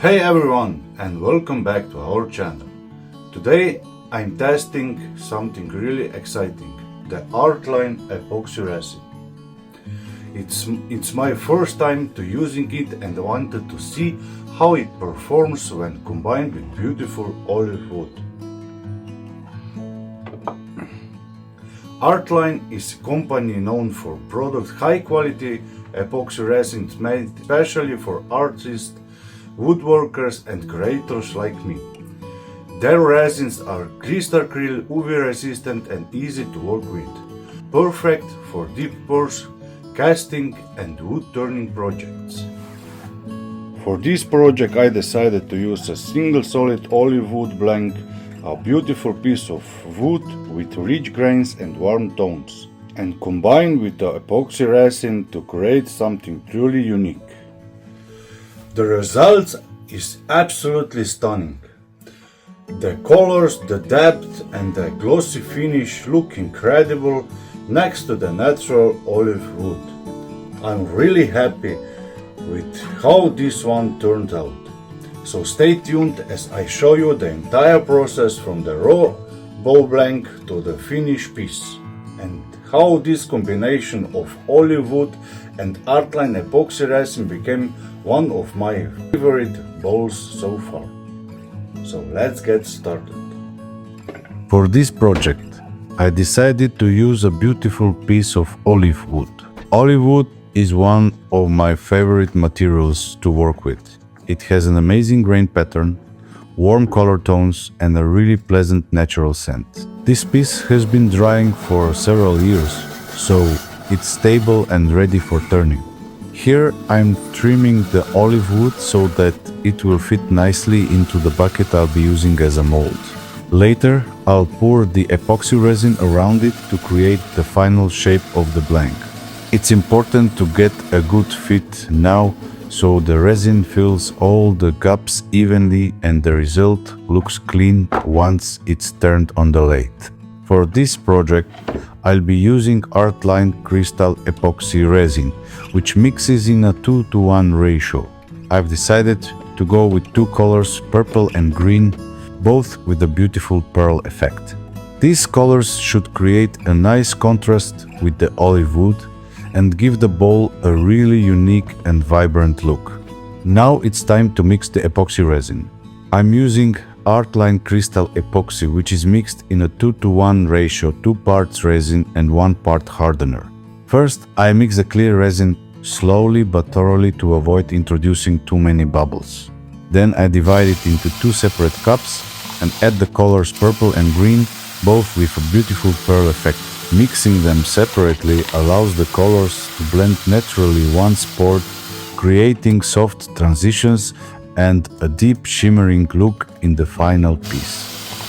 Hey everyone, and welcome back to our channel. Today I'm testing something really exciting, the Artline Epoxy Resin. It's my first time to using it and wanted to see how it performs when combined with beautiful olive wood. Artline is a company known for product high quality epoxy resins made especially for artists, woodworkers and creators like me. Their resins are crystal clear, UV resistant and easy to work with, perfect for deep pours, casting and wood turning projects. For this project I decided to use a single solid olive wood blank, a beautiful piece of wood with rich grains and warm tones, and combine with the epoxy resin to create something truly unique. The result is absolutely stunning. The colors, the depth and the glossy finish look incredible next to the natural olive wood. I'm really happy with how this one turned out. So stay tuned as I show you the entire process from the raw bowl blank to the finished piece, and how this combination of olive wood and Artline epoxy resin became one of my favorite bowls so far. So let's get started. For this project, I decided to use a beautiful piece of olive wood. Olive wood is one of my favorite materials to work with. It has an amazing grain pattern, warm color tones and a really pleasant natural scent. This piece has been drying for several years, so it's stable and ready for turning. Here I'm trimming the olive wood so that it will fit nicely into the bucket I'll be using as a mold. Later I'll pour the epoxy resin around it to create the final shape of the blank. It's important to get a good fit now so the resin fills all the gaps evenly and the result looks clean once it's turned on the lathe. For this project, I'll be using Artline Crystal Epoxy Resin, which mixes in a 2:1 ratio. I've decided to go with two colors, purple and green, both with a beautiful pearl effect. These colors should create a nice contrast with the olive wood and give the bowl a really unique and vibrant look. Now it's time to mix the epoxy resin. I'm using Artline Crystal Epoxy, which is mixed in a 2:1 ratio, 2 parts resin and 1 part hardener. First, I mix the clear resin slowly but thoroughly to avoid introducing too many bubbles. Then I divide it into 2 separate cups and add the colors purple and green, both with a beautiful pearl effect. Mixing them separately allows the colors to blend naturally once poured, creating soft transitions and a deep shimmering look in the final piece.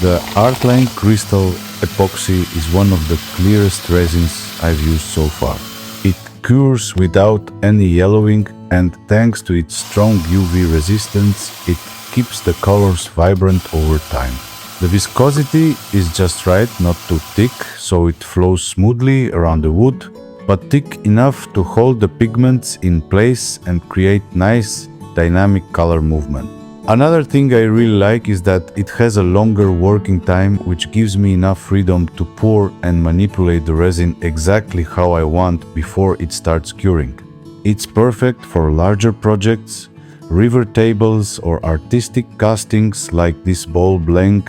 The Artline Crystal Epoxy is one of the clearest resins I've used so far. It cures without any yellowing, and thanks to its strong UV resistance, it keeps the colors vibrant over time. The viscosity is just right, not too thick, so it flows smoothly around the wood, but thick enough to hold the pigments in place and create nice dynamic color movement. Another thing I really like is that it has a longer working time, which gives me enough freedom to pour and manipulate the resin exactly how I want before it starts curing. It's perfect for larger projects, river tables or artistic castings like this bowl blank.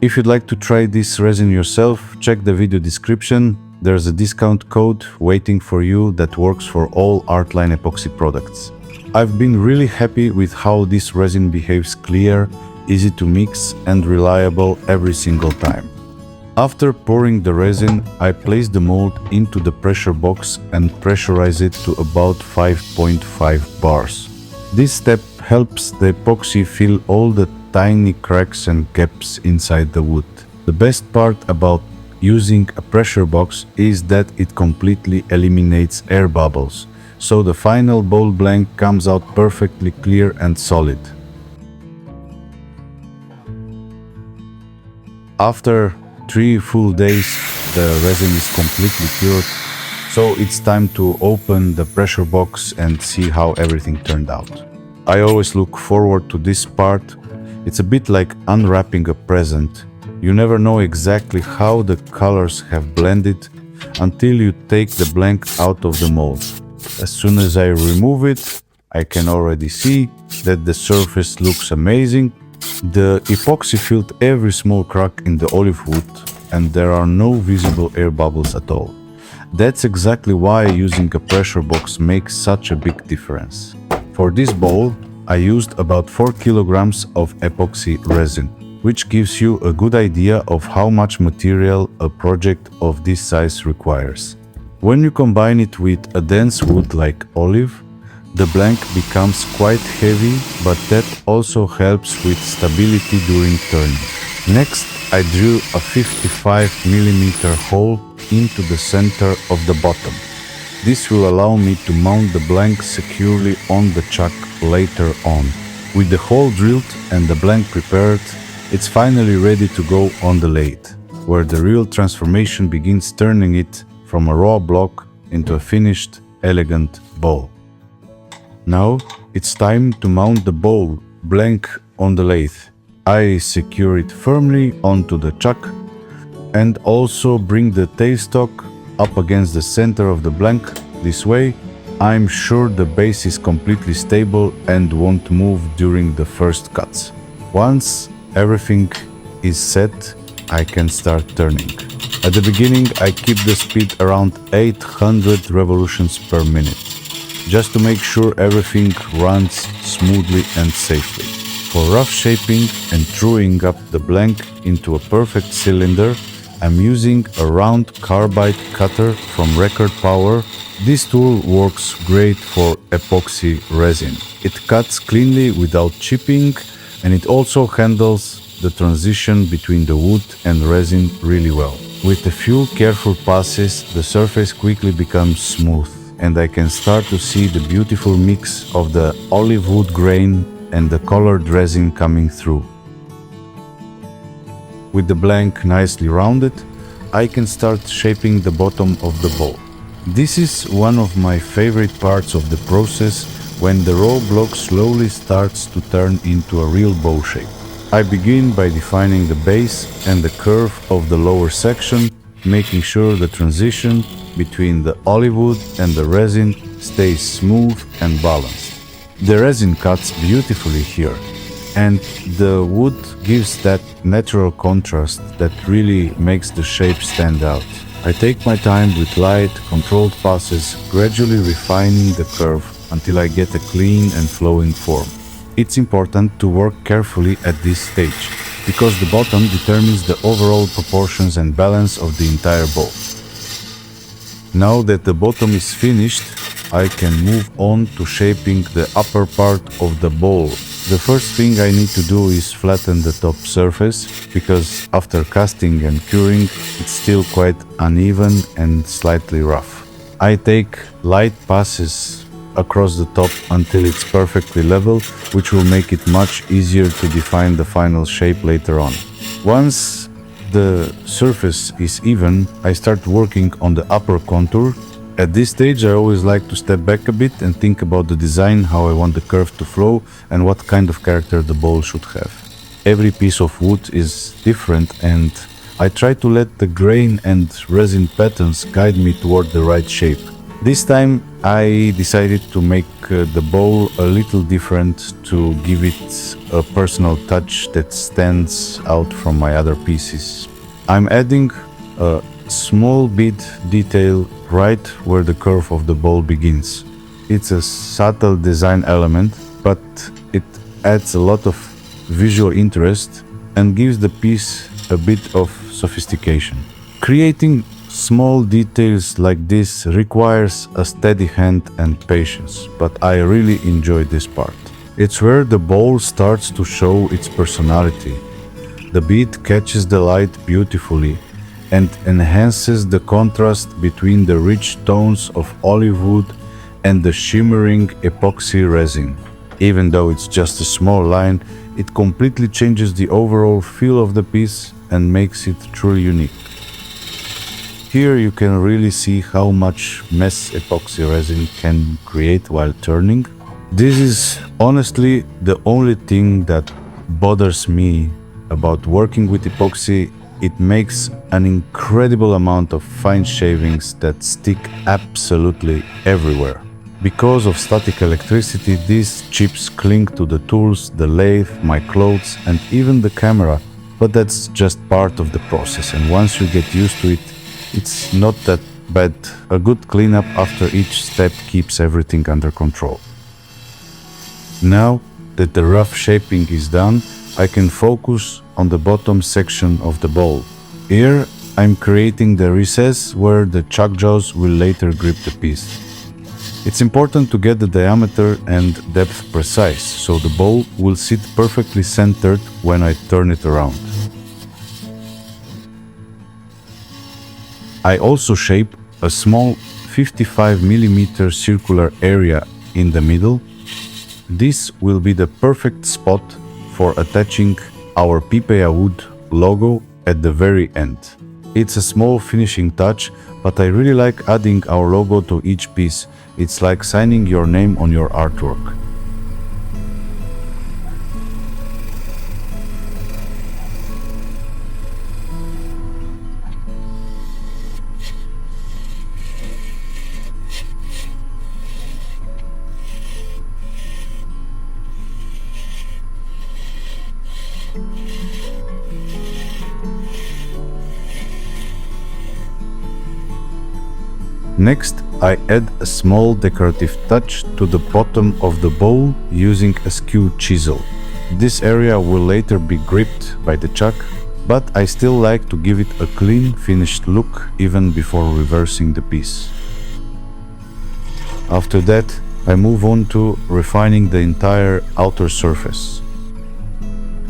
If you'd like to try this resin yourself, check the video description. There's a discount code waiting for you that works for all Artline epoxy products. I've been really happy with how this resin behaves, clear, easy to mix and reliable every single time. After pouring the resin, I place the mold into the pressure box and pressurize it to about 5.5 bars. This step helps the epoxy fill all the tiny cracks and gaps inside the wood. The best part about using a pressure box is that it completely eliminates air bubbles, so the final bowl blank comes out perfectly clear and solid. After 3 full days, the resin is completely cured, so it's time to open the pressure box and see how everything turned out. I always look forward to this part. It's a bit like unwrapping a present. You never know exactly how the colors have blended until you take the blank out of the mold. As soon as I remove it, I can already see that the surface looks amazing. The epoxy filled every small crack in the olive wood and there are no visible air bubbles at all. That's exactly why using a pressure box makes such a big difference. For this bowl, I used about 4 kilograms of epoxy resin, which gives you a good idea of how much material a project of this size requires. When you combine it with a dense wood like olive, the blank becomes quite heavy, but that also helps with stability during turning. Next, I drew a 55mm hole into the center of the bottom. This will allow me to mount the blank securely on the chuck later on. With the hole drilled and the blank prepared, it's finally ready to go on the lathe, where the real transformation begins, turning it from a raw block into a finished, elegant bowl. Now it's time to mount the bowl blank on the lathe. I secure it firmly onto the chuck and also bring the tailstock up against the center of the blank. This way, I'm sure the base is completely stable and won't move during the first cuts. Once everything is set, I can start turning. At the beginning, I keep the speed around 800 revolutions per minute, just to make sure everything runs smoothly and safely. For rough shaping and truing up the blank into a perfect cylinder, I'm using a round carbide cutter from Record Power. This tool works great for epoxy resin. It cuts cleanly without chipping, and it also handles the transition between the wood and resin really well. With a few careful passes, the surface quickly becomes smooth, and I can start to see the beautiful mix of the olive wood grain and the colored resin coming through. With the blank nicely rounded, I can start shaping the bottom of the bowl. This is one of my favorite parts of the process, when the raw block slowly starts to turn into a real bow shape. I begin by defining the base and the curve of the lower section, making sure the transition between the olive wood and the resin stays smooth and balanced. The resin cuts beautifully here, and the wood gives that natural contrast that really makes the shape stand out. I take my time with light, controlled passes, gradually refining the curve until I get a clean and flowing form. It's important to work carefully at this stage, because the bottom determines the overall proportions and balance of the entire bowl. Now that the bottom is finished, I can move on to shaping the upper part of the bowl. The first thing I need to do is flatten the top surface, because after casting and curing, it's still quite uneven and slightly rough. I take light passes across the top until it's perfectly level, which will make it much easier to define the final shape later on. Once the surface is even, I start working on the upper contour. At this stage, I always like to step back a bit and think about the design, how I want the curve to flow and what kind of character the bowl should have. Every piece of wood is different, and I try to let the grain and resin patterns guide me toward the right shape. This time I decided to make the bowl a little different, to give it a personal touch that stands out from my other pieces. I'm adding a small bead detail right where the curve of the bowl begins. It's a subtle design element, but it adds a lot of visual interest and gives the piece a bit of sophistication. Creating small details like this requires a steady hand and patience, but I really enjoy this part. It's where the bowl starts to show its personality. The bead catches the light beautifully and enhances the contrast between the rich tones of olive wood and the shimmering epoxy resin. Even though it's just a small line, it completely changes the overall feel of the piece and makes it truly unique. Here you can really see how much mess epoxy resin can create while turning. This is Honestly, the only thing that bothers me about working with epoxy, it makes an incredible amount of fine shavings that stick absolutely everywhere. Because of static electricity, these chips cling to the tools, the lathe, my clothes, and even the camera, but that's just part of the process, and once you get used to it, it's not that bad. A good cleanup after each step keeps everything under control. Now that the rough shaping is done, I can focus on the bottom section of the bowl. Here I'm creating the recess where the chuck jaws will later grip the piece. It's important to get the diameter and depth precise, so the bowl will sit perfectly centered when I turn it around. I also shape a small 55 mm circular area in the middle. This will be the perfect spot for attaching our PipejaWood logo at the very end. It's a small finishing touch, but I really like adding our logo to each piece. It's like signing your name on your artwork. Next, I add a small decorative touch to the bottom of the bowl using a skew chisel. This area will later be gripped by the chuck, but I still like to give it a clean, finished look even before reversing the piece. After that, I move on to refining the entire outer surface.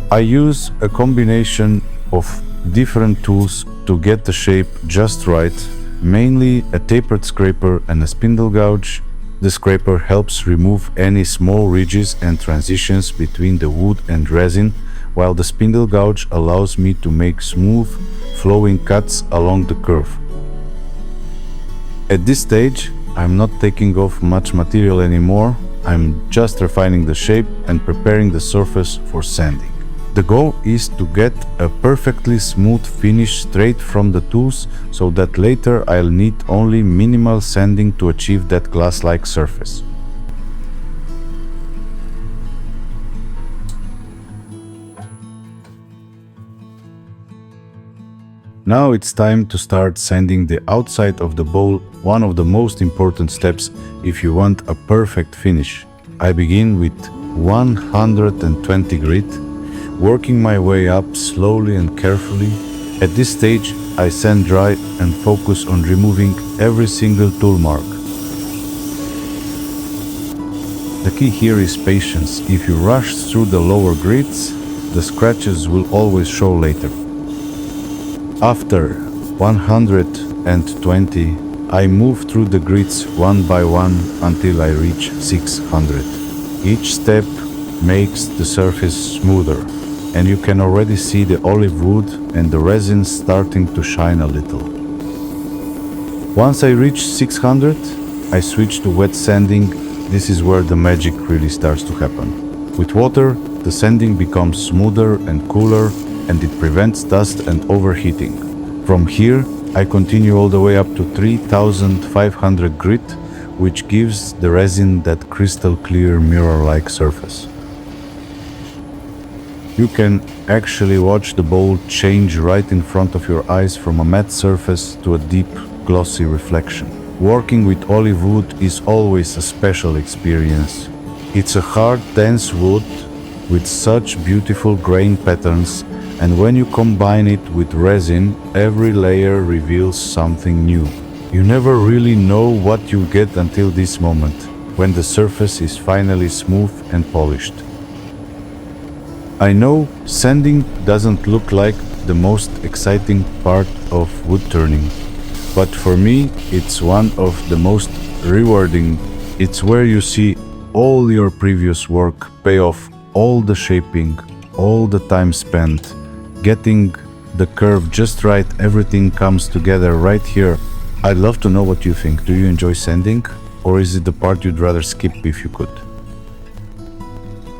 I use a combination of different tools to get the shape just right, mainly a tapered scraper and a spindle gouge. The scraper helps remove any small ridges and transitions between the wood and resin, while the spindle gouge allows me to make smooth, flowing cuts along the curve. At this stage, I'm not taking off much material anymore. I'm just refining the shape and preparing the surface for sanding. The goal is to get a perfectly smooth finish straight from the tools, so that later I'll need only minimal sanding to achieve that glass-like surface. Now it's time to start sanding the outside of the bowl, one of the most important steps if you want a perfect finish. I begin with 120 grit, working my way up slowly and carefully. At this stage, I sand dry and focus on removing every single tool mark. The key here is patience. If you rush through the lower grits, the scratches will always show later. After 120, I move through the grits one by one until I reach 600. Each step makes the surface smoother, and you can already see the olive wood and the resin starting to shine a little. Once I reach 600, I switch to wet sanding. This is where the magic really starts to happen. With water, the sanding becomes smoother and cooler, and it prevents dust and overheating. From here, I continue all the way up to 3500 grit, which gives the resin that crystal clear mirror-like surface. You can actually watch the bowl change right in front of your eyes from a matte surface to a deep, glossy reflection. Working with olive wood is always a special experience. It's a hard, dense wood with such beautiful grain patterns, and when you combine it with resin, every layer reveals something new. You never really know what you get until this moment, when the surface is finally smooth and polished. I know sanding doesn't look like the most exciting part of wood turning, but for me it's one of the most rewarding. It's where you see all your previous work pay off, all the shaping, all the time spent, getting the curve just right, everything comes together right here. I'd love to know what you think. Do you enjoy sanding, or is it the part you'd rather skip if you could?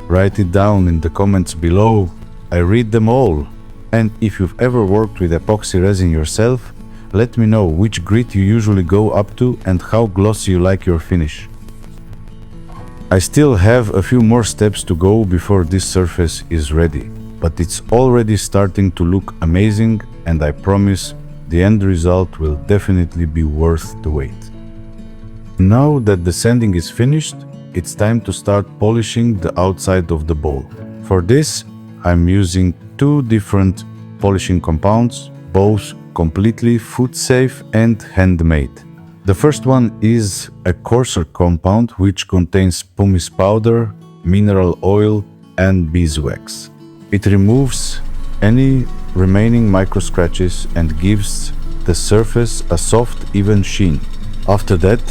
Write it down in the comments below. I read them all. And if you've ever worked with epoxy resin yourself, let me know which grit you usually go up to and how glossy you like your finish. I still have a few more steps to go before this surface is ready, but it's already starting to look amazing, and I promise the end result will definitely be worth the wait. Now that the sanding is finished, it's time to start polishing the outside of the bowl. For this, I'm using two different polishing compounds, both completely food safe and handmade. The first one is a coarser compound which contains pumice powder, mineral oil and beeswax. It removes any remaining micro scratches and gives the surface a soft, even sheen. After that,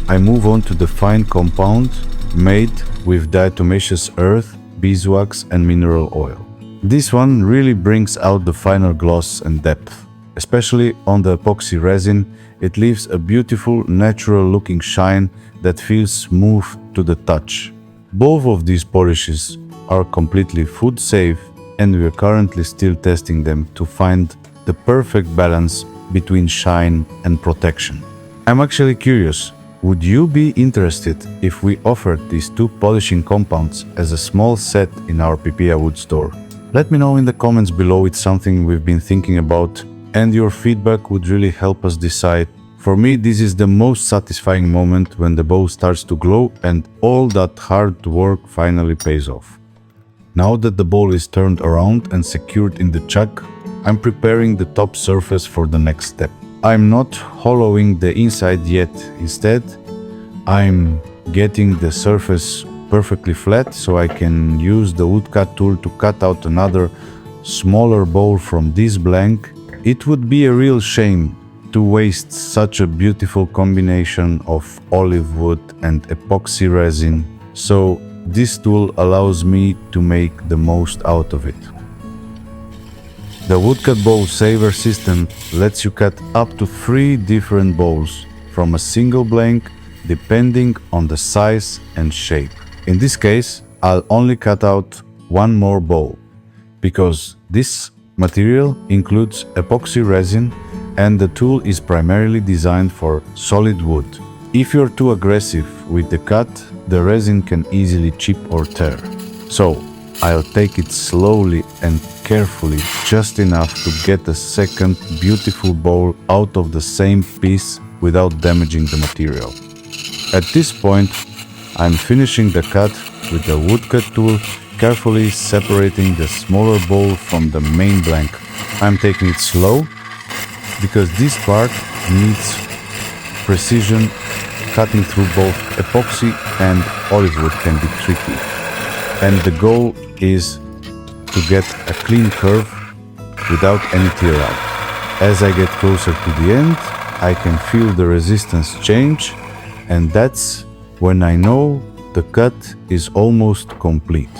I move on to the fine compound made with diatomaceous earth, beeswax and mineral oil. This one really brings out the final gloss and depth. Especially on the epoxy resin, it leaves a beautiful, natural-looking shine that feels smooth to the touch. Both of these polishes are completely food-safe, and we are currently still testing them to find the perfect balance between shine and protection. I'm actually curious, would you be interested if we offered these two polishing compounds as a small set in our PipejaWood store? Let me know in the comments below. It's something we've been thinking about, and your feedback would really help us decide. For me, this is the most satisfying moment when the bowl starts to glow and all that hard work finally pays off. Now that the bowl is turned around and secured in the chuck, I'm preparing the top surface for the next step. I'm not hollowing the inside yet. Instead, I'm getting the surface perfectly flat so I can use the woodcut tool to cut out another smaller bowl from this blank. It would be a real shame to waste such a beautiful combination of olive wood and epoxy resin, so this tool allows me to make the most out of it. The Woodcut Bowl Saver system lets you cut up to 3 different bowls from a single blank depending on the size and shape. In this case, I'll only cut out one more bowl because this material includes epoxy resin and the tool is primarily designed for solid wood. If you're too aggressive with the cut, the resin can easily chip or tear. So I'll take it slowly and carefully, just enough to get a second beautiful bowl out of the same piece without damaging the material. At this point, I'm finishing the cut with the woodcut tool, carefully separating the smaller bowl from the main blank. I'm taking it slow because this part needs precision. Cutting through both epoxy and olive wood can be tricky, and the goal is to get a clean curve without any tear out. As I get closer to the end, I can feel the resistance change, and that's when I know the cut is almost complete.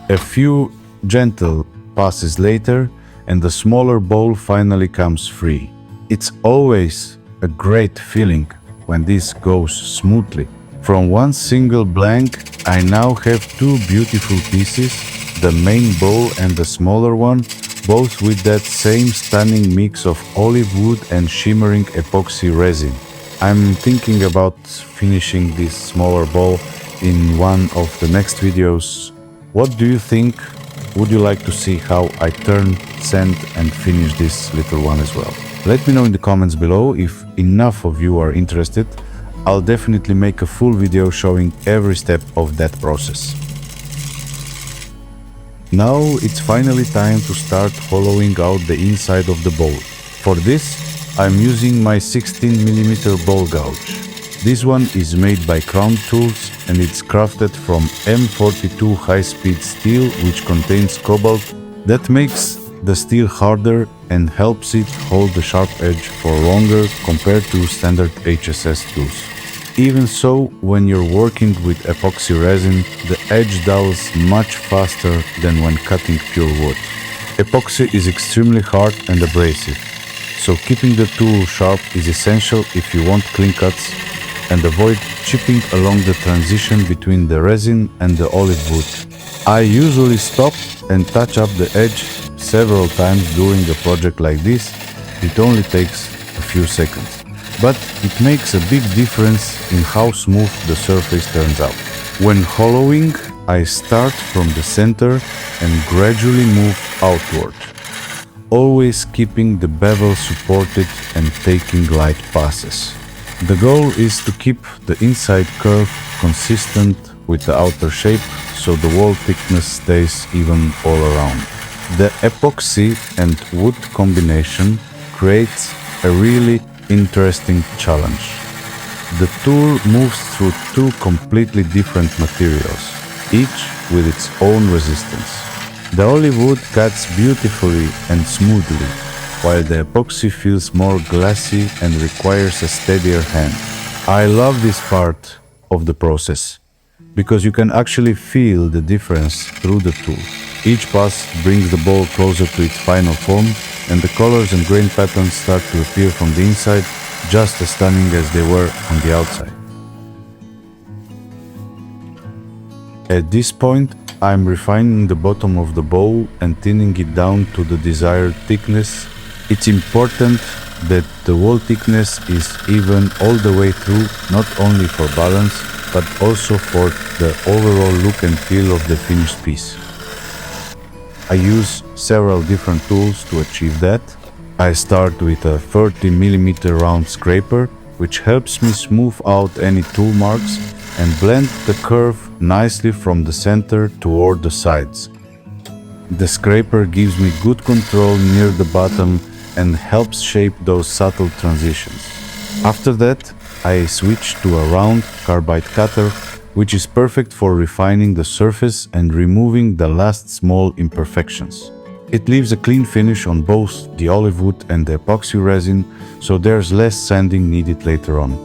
A few gentle passes later, and the smaller bowl finally comes free. It's always a great feeling when this goes smoothly. From one single blank, I now have 2 beautiful pieces, the main bowl and the smaller one, both with that same stunning mix of olive wood and shimmering epoxy resin. I'm thinking about finishing this smaller bowl in one of the next videos. What do you think? Would you like to see how I turn, sand and finish this little one as well? Let me know in the comments below. If enough of you are interested, I'll definitely make a full video showing every step of that process. Now it's finally time to start hollowing out the inside of the bowl. For this, I'm using my 16mm bowl gouge. This one is made by Crown Tools and it's crafted from M42 high-speed steel, which contains cobalt that makes the steel harder and helps it hold the sharp edge for longer compared to standard HSS tools. Even so, when you're working with epoxy resin, the edge dulls much faster than when cutting pure wood. Epoxy is extremely hard and abrasive, so keeping the tool sharp is essential if you want clean cuts and avoid chipping along the transition between the resin and the olive wood. I usually stop and touch up the edge several times during a project like this. It only takes a few seconds, but it makes a big difference in how smooth the surface turns out. When hollowing, I start from the center and gradually move outward, always keeping the bevel supported and taking light passes. The goal is to keep the inside curve consistent with the outer shape so the wall thickness stays even all around. The epoxy and wood combination creates a really interesting challenge. The tool moves through two completely different materials, each with its own resistance. The olive wood cuts beautifully and smoothly, while the epoxy feels more glossy and requires a steadier hand. I love this part of the process because you can actually feel the difference through the tool. Each pass brings the bowl closer to its final form, and the colors and grain patterns start to appear from the inside, just as stunning as they were on the outside. At this point, I'm refining the bottom of the bowl and thinning it down to the desired thickness. It's important that the wall thickness is even all the way through, not only for balance, but also for the overall look and feel of the finished piece. I use several different tools to achieve that. I start with a 30mm round scraper, which helps me smooth out any tool marks and blend the curve nicely from the center toward the sides. The scraper gives me good control near the bottom and helps shape those subtle transitions. After that, I switch to a round carbide cutter, which is perfect for refining the surface and removing the last small imperfections. It leaves a clean finish on both the olive wood and the epoxy resin, so there's less sanding needed later on.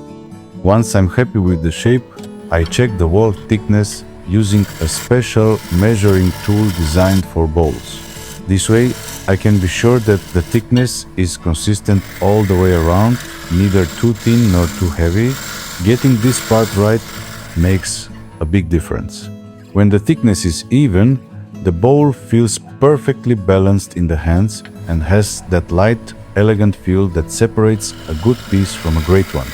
Once I'm happy with the shape, I check the wall thickness using a special measuring tool designed for bowls. This way, I can be sure that the thickness is consistent all the way around, neither too thin nor too heavy. Getting this part right makes a big difference. When the thickness is even, the bowl feels perfectly balanced in the hands and has that light, elegant feel that separates a good piece from a great one.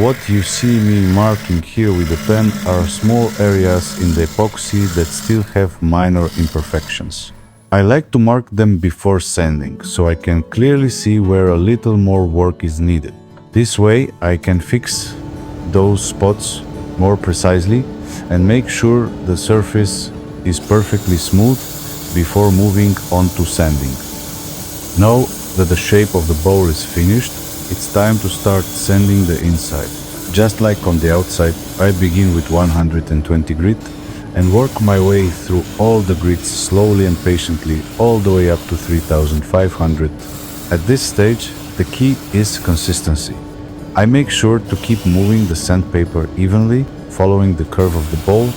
What you see me marking here with the pen are small areas in the epoxy that still have minor imperfections. I like to mark them before sanding, so I can clearly see where a little more work is needed. This way I can fix those spots more precisely and make sure the surface is perfectly smooth before moving on to sanding. Now that the shape of the bowl is finished, it's time to start sanding the inside. Just like on the outside, I begin with 120 grit and work my way through all the grits slowly and patiently all the way up to 3500. At this stage, the key is consistency. I make sure to keep moving the sandpaper evenly, following the curve of the bowl,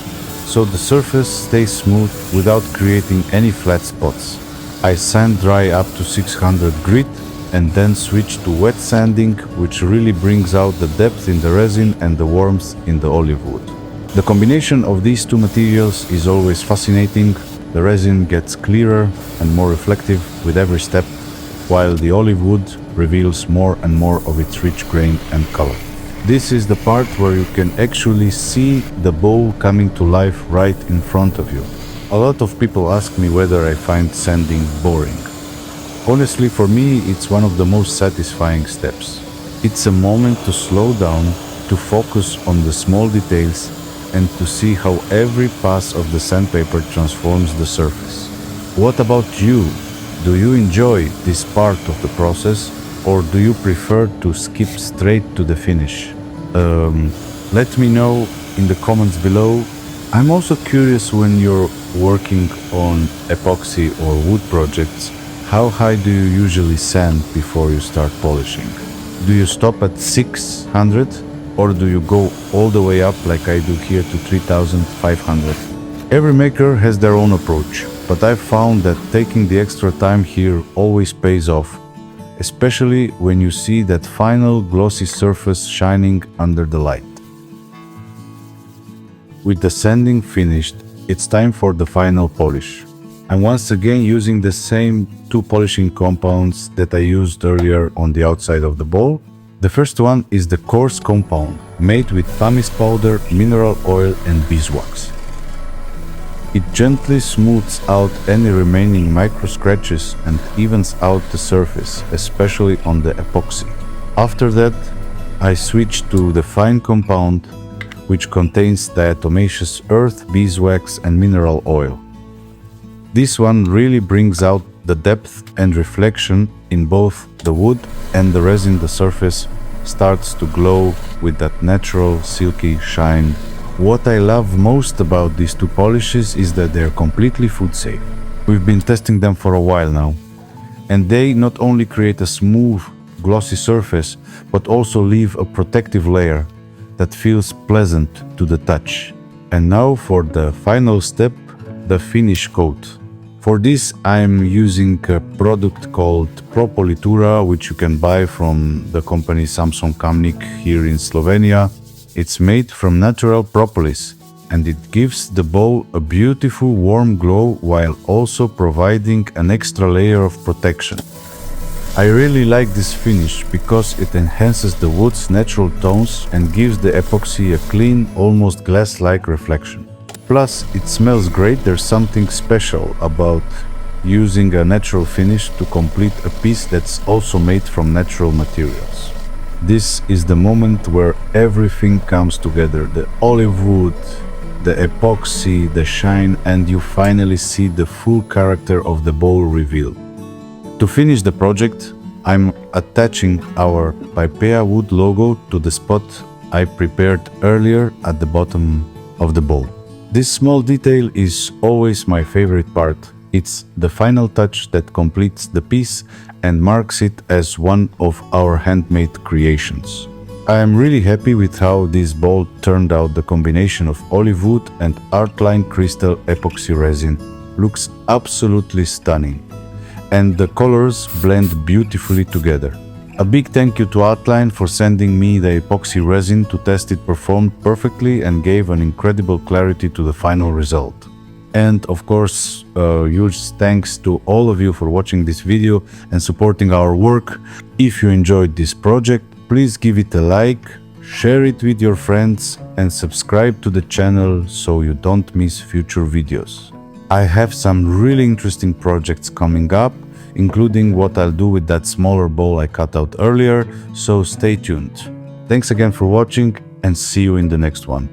so the surface stays smooth without creating any flat spots. I sand dry up to 600 grit and then switch to wet sanding, which really brings out the depth in the resin and the warmth in the olive wood. The combination of these two materials is always fascinating. The resin gets clearer and more reflective with every step, while the olive wood reveals more and more of its rich grain and color. This is the part where you can actually see the bowl coming to life right in front of you. A lot of people ask me whether I find sanding boring. Honestly, for me, it's one of the most satisfying steps. It's a moment to slow down, to focus on the small details, and to see how every pass of the sandpaper transforms the surface. What about you? Do you enjoy this part of the process, or do you prefer to skip straight to the finish? Let me know in the comments below. I'm also curious, when you're working on epoxy or wood projects, how high do you usually sand before you start polishing? Do you stop at 600? Or do you go all the way up like I do here to 3500? Every maker has their own approach, but I've found that taking the extra time here always pays off, especially when you see that final glossy surface shining under the light. With the sanding finished, it's time for the final polish. I'm once again using the same two polishing compounds that I used earlier on the outside of the bowl. The first one is the coarse compound, made with pumice powder, mineral oil and beeswax. It gently smooths out any remaining micro scratches and evens out the surface, especially on the epoxy. After that, I switch to the fine compound, which contains diatomaceous earth, beeswax and mineral oil. This one really brings out the depth and reflection in both the wood and the resin. The surface starts to glow with that natural silky shine. What I love most about these two polishes is that they're completely food safe. We've been testing them for a while now, and they not only create a smooth, glossy surface, but also leave a protective layer that feels pleasant to the touch. And now for the final step, the finish coat. For this I'm using a product called Propolitura, which you can buy from the company Samson Kamnik here in Slovenia. It's made from natural propolis and it gives the bowl a beautiful warm glow while also providing an extra layer of protection. I really like this finish because it enhances the wood's natural tones and gives the epoxy a clean, almost glass-like reflection. Plus, it smells great. There's something special about using a natural finish to complete a piece that's also made from natural materials. This is the moment where everything comes together. The olive wood, the epoxy, the shine, and you finally see the full character of the bowl revealed. To finish the project, I'm attaching our PipejaWood logo to the spot I prepared earlier at the bottom of the bowl. This small detail is always my favorite part. It's the final touch that completes the piece and marks it as one of our handmade creations. I am really happy with how this bowl turned out. The combination of olive wood and Artline Crystal epoxy resin looks absolutely stunning, and the colors blend beautifully together. A big thank you to Artline for sending me the epoxy resin to test. It performed perfectly and gave an incredible clarity to the final result. And of course, huge thanks to all of you for watching this video and supporting our work. If you enjoyed this project, please give it a like, share it with your friends and subscribe to the channel so you don't miss future videos. I have some really interesting projects coming up, including what I'll do with that smaller bowl I cut out earlier, so stay tuned. Thanks again for watching and see you in the next one.